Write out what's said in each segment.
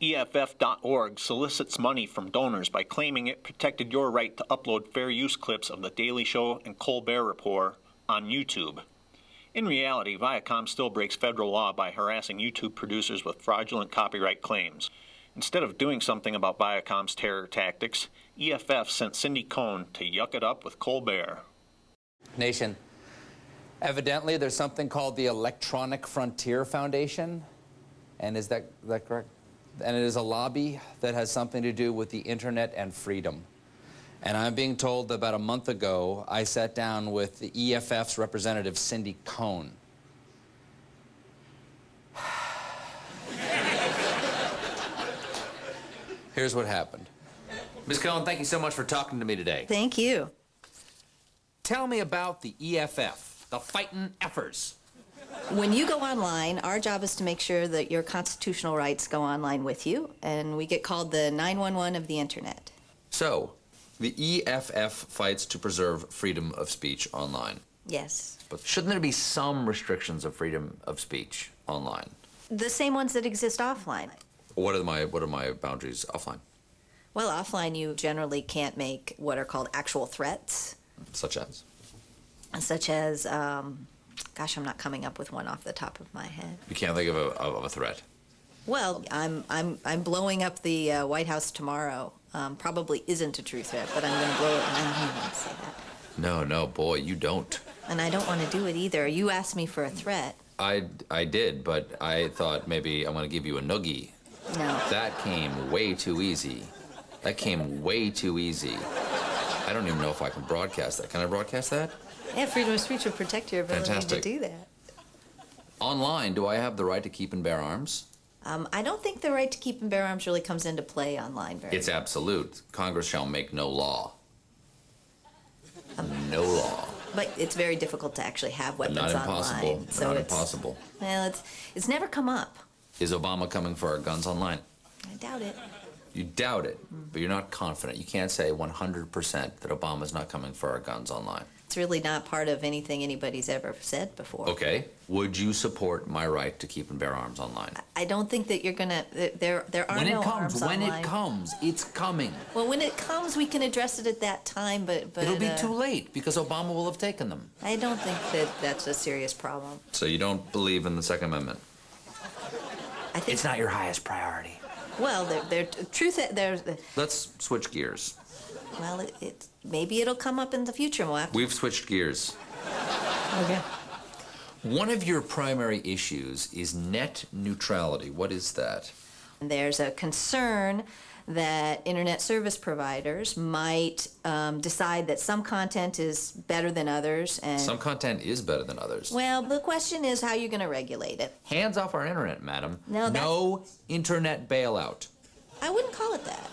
EFF.org solicits money from donors by claiming it protected your right to upload fair use clips of The Daily Show and Colbert Report on YouTube. In reality, Viacom still breaks federal law by harassing YouTube producers with fraudulent copyright claims. Instead of doing something about Viacom's terror tactics, EFF sent Cindy Cohn to yuck it up with Colbert. Nation, evidently there's something called the Electronic Frontier Foundation, and is that correct? And it is a lobby that has something to do with the internet and freedom. And I'm being told that about a month ago, I sat down with the EFF's representative, Cindy Cohn. Here's what happened. Ms. Cohn, thank you so much for talking to me today. Thank you. Tell me about the EFF, the Fightin' Effers. When you go online, our job is to make sure that your constitutional rights go online with you, and we get called the 911 of the internet. So, the EFF fights to preserve freedom of speech online. Yes. But shouldn't there be some restrictions of freedom of speech online? The same ones that exist offline. What are my boundaries offline? Well, offline you generally can't make what are called actual threats. Such as? Such as, gosh, I'm not coming up with one off the top of my head. You can't think of a threat? Well, I'm blowing up the White House tomorrow. Probably isn't a true threat, but I'm going to blow it, and I don't even want to say that. No, boy, you don't. And I don't want to do it either. You asked me for a threat. I did, but I thought maybe I'm going to give you a noogie. No. That came way too easy. That came way too easy. I don't even know if I can broadcast that. Can I broadcast that? Yeah, freedom of speech would protect your ability Fantastic. to do that. Online, do I have the right to keep and bear arms? I don't think the right to keep and bear arms really comes into play online very It's absolute. Congress shall make no law. No law. But it's very difficult to actually have weapons But not online. impossible. So Not it's, impossible. Well, it's never come up. Is Obama coming for our guns online? I doubt it. You doubt it, but you're not confident. You can't say 100% that Obama's not coming for our guns online. It's really not part of anything anybody's ever said before. Okay. Would you support my right to keep and bear arms online? I don't think that you're gonna. There are no arms online. When it comes, it's coming. Well, when it comes, we can address it at that time, but It'll be too late because Obama will have taken them. I don't think that that's a serious problem. So you don't believe in the Second Amendment? I think It's not your highest priority. Well, there's. Let's switch gears. Well, maybe it'll come up in the future. We've switched gears. Okay. One of your primary issues is net neutrality. What is that? There's a concern that internet service providers might decide that some content is better than others. And Some content is better than others. well, the question is how you're going to regulate it. Hands off our internet, madam. No, internet bailout. I wouldn't call it that.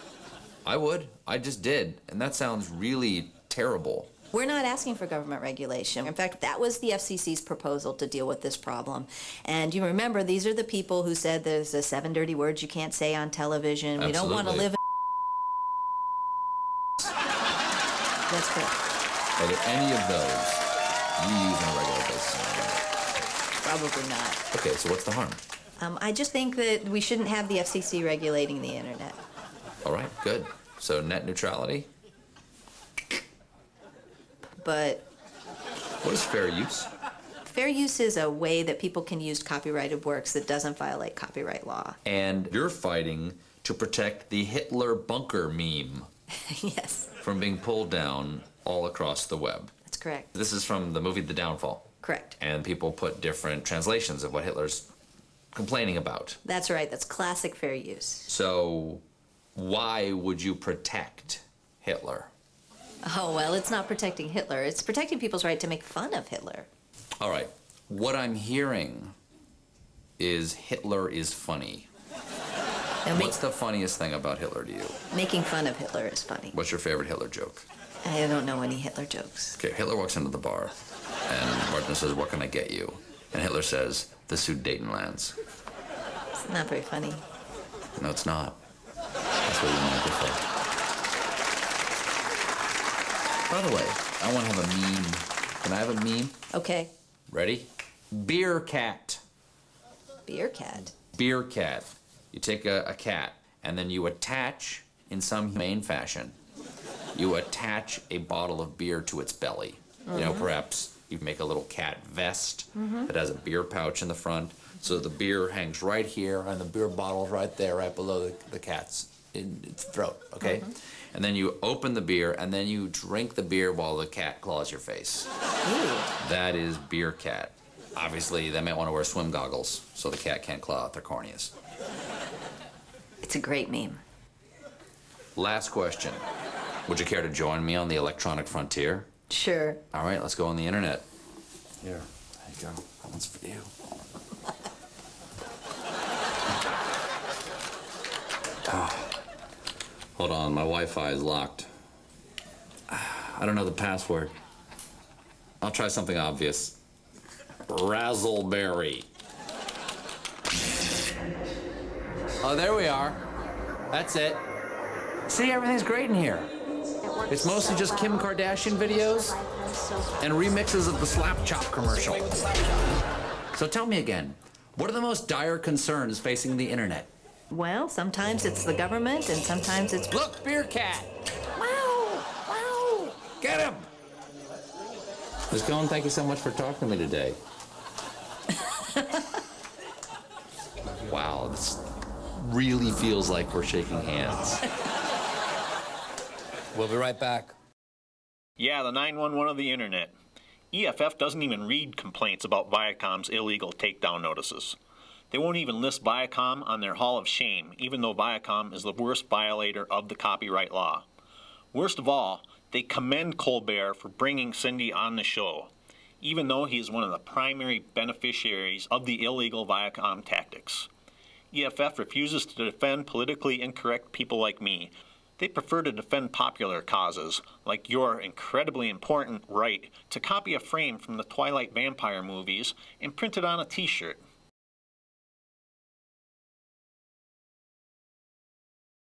I would. I just did. And that sounds really terrible. We're not asking for government regulation. In fact, that was the FCC's proposal to deal with this problem. And you remember, these are the people who said there's the 7 dirty words you can't say on television. Absolutely. We don't want to live in... That's correct. Are there any of those you use on a regular basis? Probably not. Okay, so what's the harm? I just think that we shouldn't have the FCC regulating the internet. All right, good. So net neutrality? But What is fair use? fair use is a way that people can use copyrighted works that doesn't violate copyright law. And you're fighting to protect the Hitler bunker meme Yes, from being pulled down all across the web. that's correct. This is from the movie The Downfall. Correct. And people put different translations of what Hitler's complaining about. That's right. That's classic fair use. So why would you protect Hitler? Oh, well, it's not protecting Hitler. It's protecting people's right to make fun of Hitler. All right. What I'm hearing is Hitler is funny. And What's the funniest thing about Hitler to you? making fun of Hitler is funny. What's your favorite Hitler joke? I don't know any Hitler jokes. Okay, Hitler walks into the bar, and Martin says, "What can I get you?" And Hitler says, "The Sudetenlands." It's not very funny. No, it's not. That's what you want to differ. By the way, I want to have a meme. Can I have a meme? Okay. Ready? Beer cat. Beer cat. Beer cat. You take a cat, and then you attach, in some humane fashion, you attach a bottle of beer to its belly. You know, perhaps you make a little cat vest that has a beer pouch in the front, so the beer hangs right here, and the beer bottle's right there, right below the cat's throat, okay? And then you open the beer, and then you drink the beer while the cat claws your face. Ooh. That is beer cat. Obviously, they might want to wear swim goggles so the cat can't claw out their corneas. It's a great meme. Last question. Would you care to join me on the electronic frontier? Sure. All right, let's go on the internet. Here, there you go. That one's for you. Hold on, my Wi-Fi is locked. I don't know the password. I'll try something obvious. Razzleberry. Oh, there we are. That's it. See, everything's great in here. It's mostly just Kim Kardashian videos and remixes of the Slap Chop commercial. So tell me again, what are the most dire concerns facing the internet? Well, sometimes it's the government, and sometimes it's... Look, beer cat! Wow! Wow! Get him! Ms. Cohn, thank you so much for talking to me today. Wow, this really feels like we're shaking hands. We'll be right back. Yeah, the 911 of the internet. EFF doesn't even read complaints about Viacom's illegal takedown notices. They won't even list Viacom on their Hall of Shame, even though Viacom is the worst violator of the copyright law. Worst of all, they commend Colbert for bringing Cindy on the show, even though he is one of the primary beneficiaries of the illegal Viacom tactics. EFF refuses to defend politically incorrect people like me. They prefer to defend popular causes, like your incredibly important right to copy a frame from the Twilight vampire movies and print it on a t-shirt.